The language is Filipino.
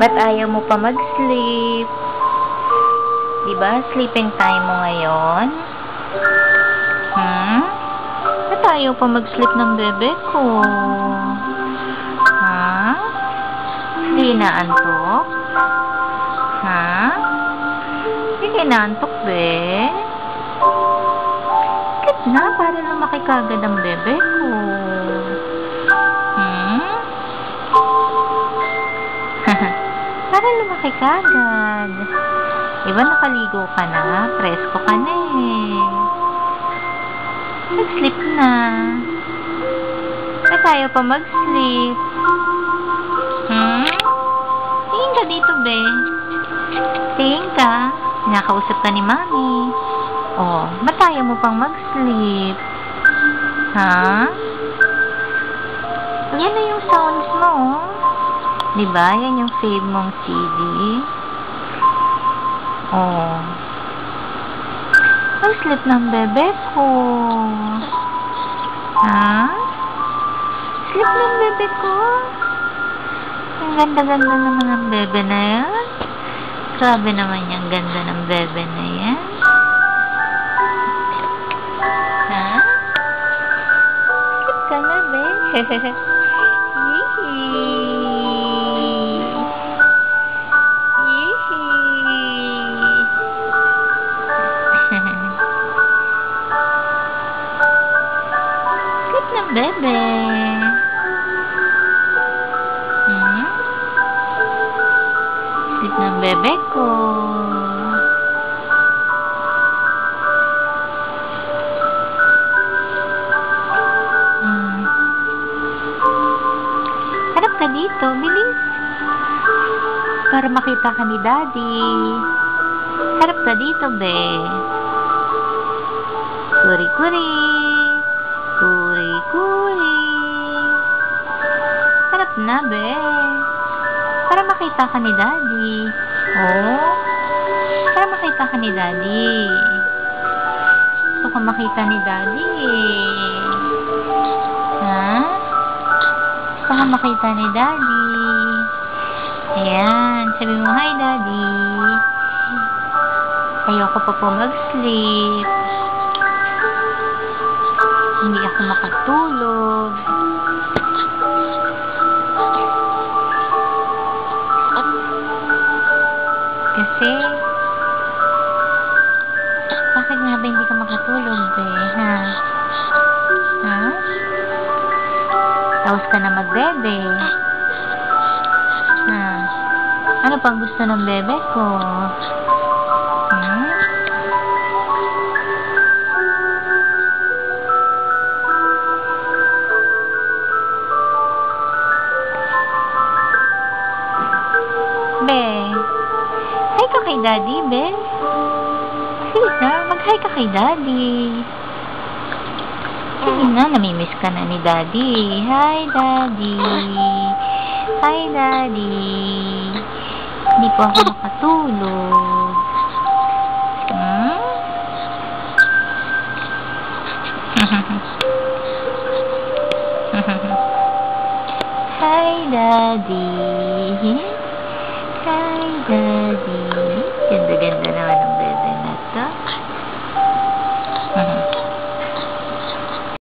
Ba't ayaw mo pa mag-sleep? Diba? Sleeping time mo ngayon? Ba't ayaw pa mag-sleep ng bebe ko? Hindi naantok? Hindi kayo naantok, be? Bakit na? Para lumaki kagad ang bebe ko. Para lumaki kagad. Diba nakaligo ka na? Presko ka na eh. Nag-sleep na. Ba't ayaw pa mag-sleep? Tingin ka dito, be. Tingin ka. Nakausap ka ni mami. Oh, ba't ayaw mo pang mag-sleep? Yan na yung sounds mo, oh. Diba? Yan yung fave mong CD. Oh. Ang sleep ng bebe ko. Sleep ng bebe ko. Ang ganda-ganda naman ng bebe na yan. Grabe naman yung ganda ng bebe na yan. Sleep ka na, be. Sleep na, bebe. Sleep ng bebe ko. Harap ka dito, bilis. Para makita ka ni daddy. Harap ka dito, be. Kuri-kuri. Kuri-kuri. Harap na, be. Para makita ka ni daddy. Oh. Para makita ka ni daddy. Gusto ka makita ni daddy. Gusto ka makita ni daddy. Ayan. Sabi mo, hi daddy. Ayoko pa po mag-sleep. Hindi ako makatulog. Kasi, bakit nga ba hindi ka makatulog, be? Tapos ka na magbebe. Ano pang gusto ng bebe ko? Be, hi ka kay daddy, be. Sige na, mag-hi ka kay daddy. Sige na, namimiss ka na ni daddy. Hi, daddy. Hi, daddy. Hindi po ako makatulog. Hi, daddy. Hi, daddy. Ganda-ganda naman